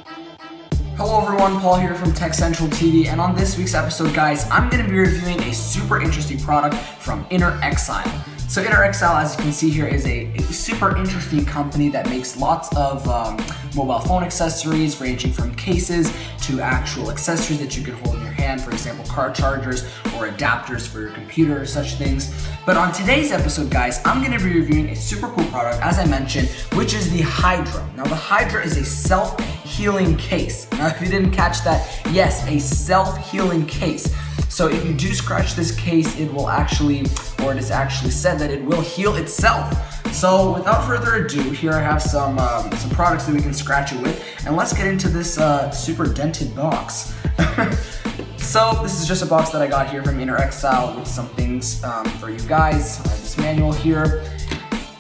Hello everyone, Paul here from Tech Central TV, and on this week's episode, guys, I'm going to be reviewing a super interesting product from Inner Exile. So Inner Exile, as you can see here, is a super interesting company that makes lots of mobile phone accessories, ranging from cases to actual accessories that you can hold in your hand, for example, car chargers or adapters for your computer or such things. But on today's episode, guys, I'm going to be reviewing a super cool product, as I mentioned, which is the Hydra. Now, the Hydra is a self-healing case. Now, if you didn't catch that, yes, a self-healing case. So if you do scratch this case, it will actually, or it is actually said that it will heal itself. So without further ado, here I have some products that we can scratch it with, and let's get into this super dented box. So this is just a box that I got here from Inner Exile with some things for you guys. I have this manual here.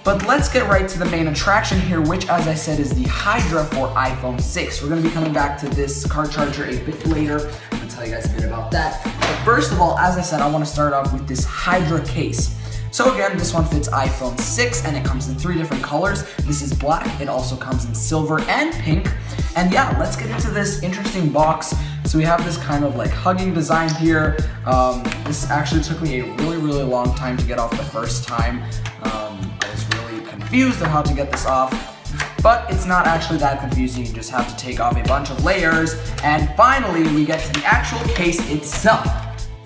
But let's get right to the main attraction here, which, as I said, is the Hydra for iPhone 6. We're going to be coming back to this car charger a bit later. I'm going to tell you guys a bit about that. But first of all, as I said, I want to start off with this Hydra case. So again, this one fits iPhone 6 and it comes in 3 different colors. This is black, it also comes in silver and pink. And yeah, let's get into this interesting box. So we have this kind of like hugging design here. This actually took me a really long time to get off the first time. I was really confused on how to get this off, but it's not actually that confusing. You just have to take off a bunch of layers, and finally we get to the actual case itself.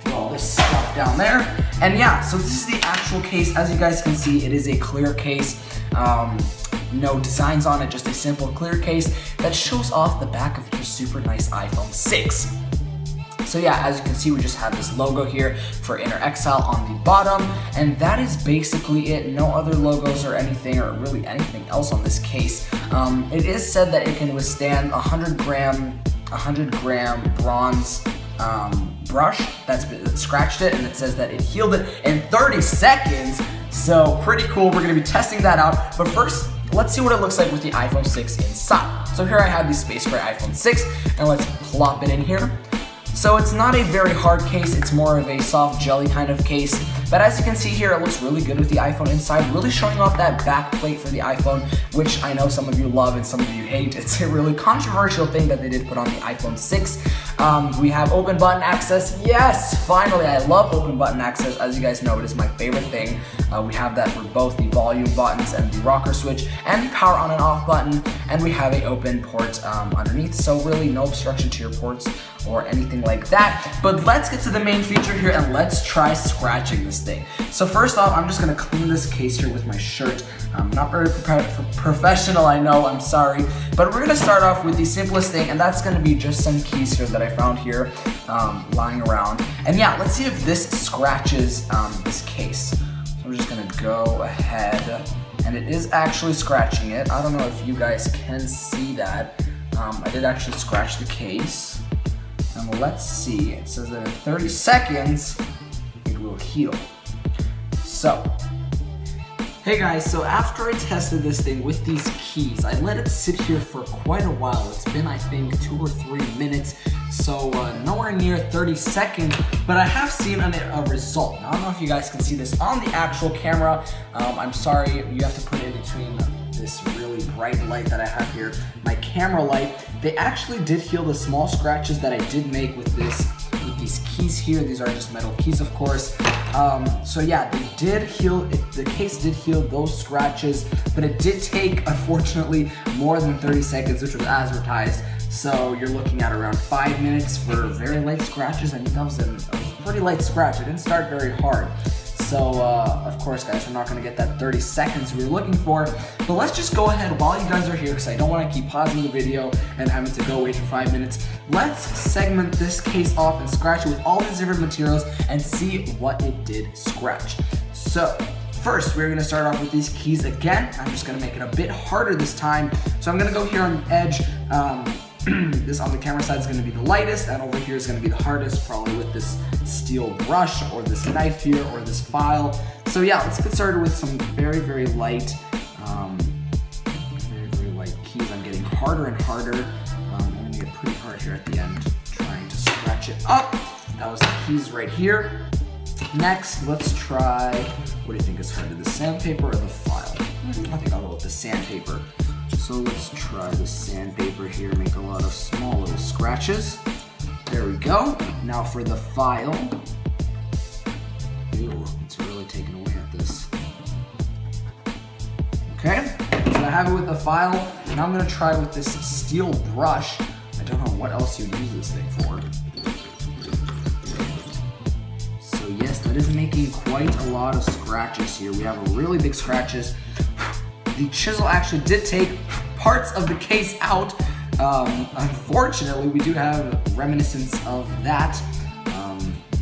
All this stuff down there, and yeah, so this is the actual case. As you guys can see, it is a clear case. No designs on it, just a simple clear case that shows off the back of your super nice iPhone 6. So yeah, as you can see, we just have this logo here for Inner Exile on the bottom, and that is basically it. No other logos or anything, or really anything else on this case. It is said that it can withstand 100 gram bronze brush that's scratched it, and it says that it healed it in 30 seconds. So pretty cool. We're gonna be testing that out, but first, let's see what it looks like with the iPhone 6 inside. So here I have the space gray iPhone 6, and let's plop it in here. So it's not a very hard case, it's more of a soft jelly kind of case. But as you can see here, it looks really good with the iPhone inside, really showing off that back plate for the iPhone, which I know some of you love and some of you hate. It's a really controversial thing that they did put on the iPhone 6. We have open button access. Yes, finally, I love open button access. As you guys know, it is my favorite thing. We have that for both the volume buttons and the rocker switch and the power on and off button. And we have an open port underneath, so really no obstruction to your ports or anything like that. But let's get to the main feature here and let's try scratching this thing. So first off, I'm just gonna clean this case here with my shirt. I'm not very professional, I know, I'm sorry. But we're gonna start off with the simplest thing, and that's gonna be just some keys here that I found here lying around. And yeah, let's see if this scratches this case. So I'm just gonna go ahead, and it is actually scratching it. I don't know if you guys can see that. I did actually scratch the case. And let's see, it says that in 30 seconds, it will heal. So, hey guys, so after I tested this thing with these keys, I let it sit here for quite a while. It's been, I think, 2 or 3 minutes, so nowhere near 30 seconds, but I have seen a result. Now, I don't know if you guys can see this on the actual camera. I'm sorry, you have to put it in between this really bright light that I have here, my camera light. They actually did heal the small scratches that I did make with these keys here. These are just metal keys, of course. So yeah, they did heal, the case did heal those scratches, but it did take, unfortunately, more than 30 seconds, which was advertised. So you're looking at around 5 minutes for very light scratches. I mean, that was a pretty light scratch. It didn't start very hard. So, of course, guys, we're not going to get that 30 seconds we were looking for. But let's just go ahead while you guys are here, because I don't want to keep pausing the video and having to go wait for 5 minutes. Let's segment this case off and scratch it with all these different materials and see what it did scratch. So, first, we're going to start off with these keys again. I'm just going to make it a bit harder this time. So I'm going to go here on the edge. This on the camera side is going to be the lightest, and over here is going to be the hardest, probably with this steel brush or this knife here or this file. So yeah, let's get started with some very light, very light keys. I'm getting harder and harder. I'm going to get pretty hard here at the end, trying to scratch it up. That was the keys right here. Next, let's try, what do you think is harder, the sandpaper or the file? I think I'll go with the sandpaper. So let's try the sandpaper here, make a lot of small little scratches. There we go. Now for the file. Ew, it's really taking away at this. Okay, so I have it with the file, and I'm gonna try with this steel brush. I don't know what else you'd use this thing for. So yes, that is making quite a lot of scratches here. We have really big scratches. The chisel actually did take parts of the case out. Unfortunately, we do have reminiscence of that.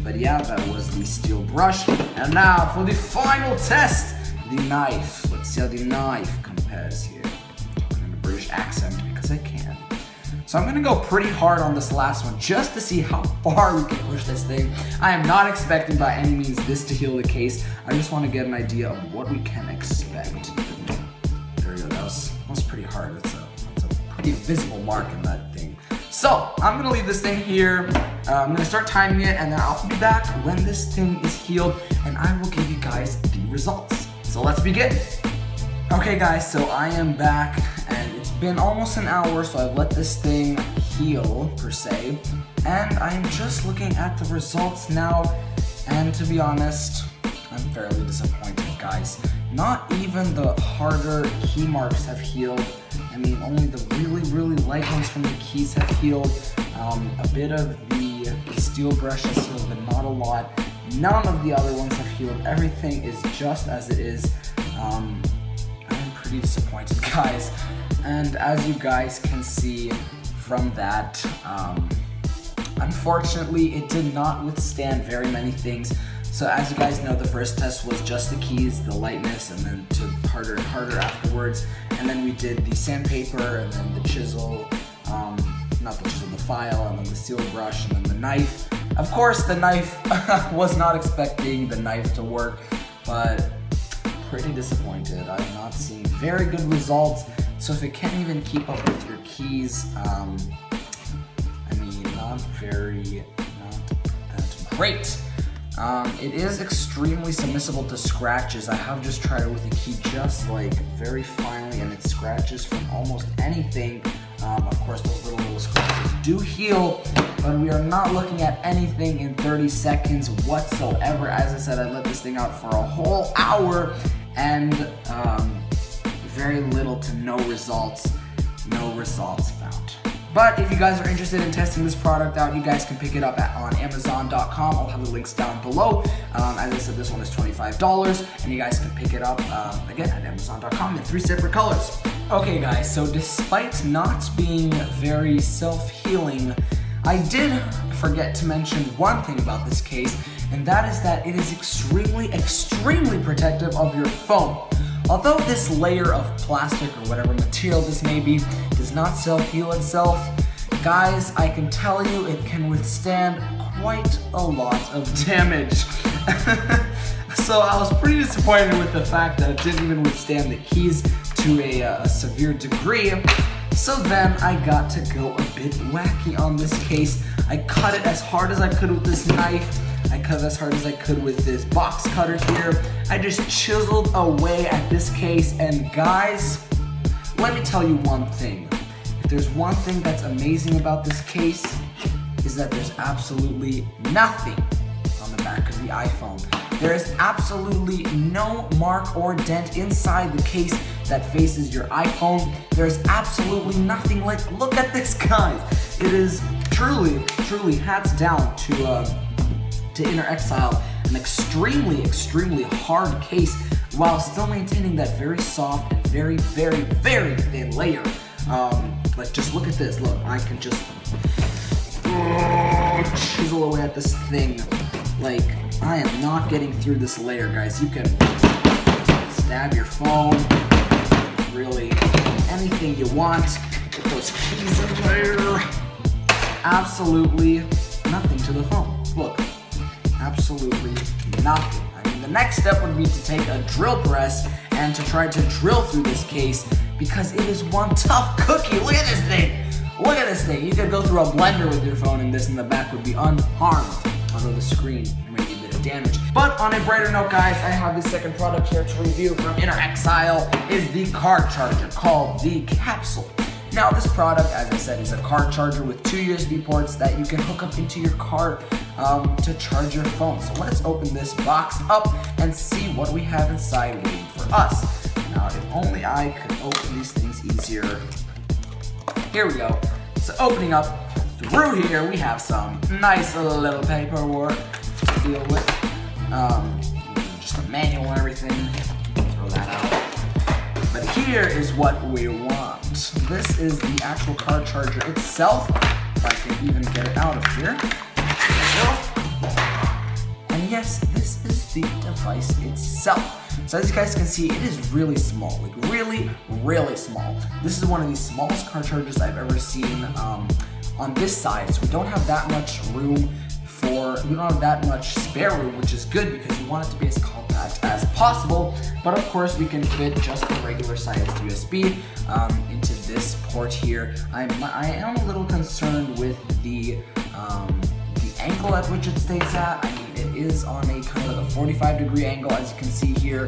But yeah, that was the steel brush. And now for the final test, the knife. Let's see how the knife compares here. I'm talking in a British accent because I can. So I'm gonna go pretty hard on this last one just to see how far we can push this thing. I am not expecting by any means this to heal the case. I just want to get an idea of what we can expect. There we go, that was pretty hard. That's a pretty visible mark in that thing. So I'm gonna leave this thing here. I'm gonna start timing it, and then I'll be back when this thing is healed, and I will give you guys the results. So let's begin. Okay guys, so I am back, and it's been almost an hour, so I've let this thing heal, per se, and I'm just looking at the results now, and to be honest, I'm fairly disappointed, guys. Not even the harder key marks have healed. I mean, only the really light ones from the keys have healed. A bit of the steel brush has healed, but not a lot. None of the other ones have healed. Everything is just as it is. I'm pretty disappointed, guys. And as you guys can see from that, unfortunately, it did not withstand very many things. So as you guys know, the first test was just the keys, the lightness, and then to harder and harder afterwards. And then we did the sandpaper, and then the chisel, not the chisel, the file, and then the steel brush, and then the knife. Of course, the knife, was not expecting the knife to work, but pretty disappointed. I'm not seeing very good results. So if it can't even keep up with your keys, I mean, not that great. It is extremely submissible to scratches. I have just tried it with a key just like very finely, and it scratches from almost anything. Of course, those little scratches do heal, but we are not looking at anything in 30 seconds whatsoever. As I said, I let this thing out for a whole hour, and very little to no results found. But if you guys are interested in testing this product out, you guys can pick it up on Amazon.com. I'll have the links down below. As I said, this one is $25, and you guys can pick it up, again, at Amazon.com in 3 separate colors. Okay guys, so despite not being very self-healing, I did forget to mention one thing about this case, and that is that it is extremely protective of your phone. Although this layer of plastic or whatever material this may be does not self-heal itself, guys, I can tell you it can withstand quite a lot of damage. So I was pretty disappointed with the fact that it didn't even withstand the keys to a severe degree. So then I got to go a bit wacky on this case. I cut it as hard as I could with this knife. I cut it as hard as I could with this box cutter here. I just chiseled away at this case, and guys, let me tell you one thing. If there's one thing that's amazing about this case, is that there's absolutely nothing on the back of the iPhone. There is absolutely no mark or dent inside the case that faces your iPhone. There's absolutely nothing. Like, look at this, guys. It is truly hats down to Inner Exile, an extremely hard case, while still maintaining that very soft and very thin layer. Like, just look at this. Look, I can just chisel away at this thing. Like, I am not getting through this layer, guys. You can stab your phone, really anything you want. Get those keys in there. Absolutely nothing to the phone. Look. Absolutely nothing. I mean, the next step would be to take a drill press and to try to drill through this case, because it is one tough cookie. Look at this thing. Look at this thing. You could go through a blender with your phone, and this in the back would be unharmed. Although the screen may be a bit damage. But on a brighter note, guys, I have the second product here to review from Inner Exile, is the car charger called the Capsule. Now this product, as I said, is a car charger with 2 USB ports that you can hook up into your car to charge your phone. So let's open this box up and see what we have inside waiting for us. Now, if only I could open these things easier. Here we go. So opening up through here, we have some nice little paperwork to deal with. Just a manual and everything. Throw that out. But here is what we want. This is the actual car charger itself. If I can even get it out of here. And yes, this is the device itself. So as you guys can see, it is really small, like really small. This is one of the smallest car chargers I've ever seen on this side. So we don't have that much room we don't have that much spare room, which is good because we want it to be as compact as possible. But of course, we can fit just a regular sized USB into this port here. I am a little concerned with the angle at which it stays at. I mean, it is on a kind of a 45-degree angle, as you can see here.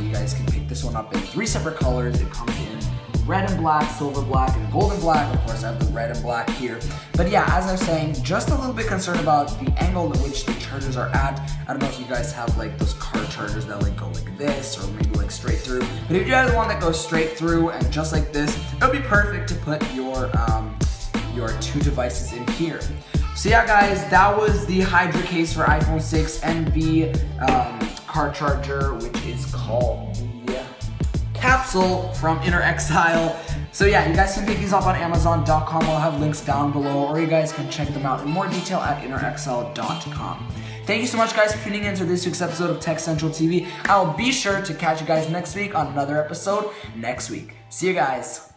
You guys can pick this one up in 3 separate colors. It comes in red and black, silver black, and golden black. Of course, I have the red and black here. But yeah, as I was saying, just a little bit concerned about the angle at which the chargers are at. I don't know if you guys have like those car chargers that like go like this, or maybe like straight through. But if you have the one that goes straight through and just like this, it would be perfect to put your 2 devices in here. So yeah, guys, that was the Hydra case for iPhone 6 and the car charger, which is called the Capsule from Inner Exile. So yeah, you guys can pick these up on Amazon.com. I'll have links down below, or you guys can check them out in more detail at innerexile.com. Thank you so much, guys, for tuning in to this week's episode of Tech Central TV. I'll be sure to catch you guys next week on another episode next week. See you guys.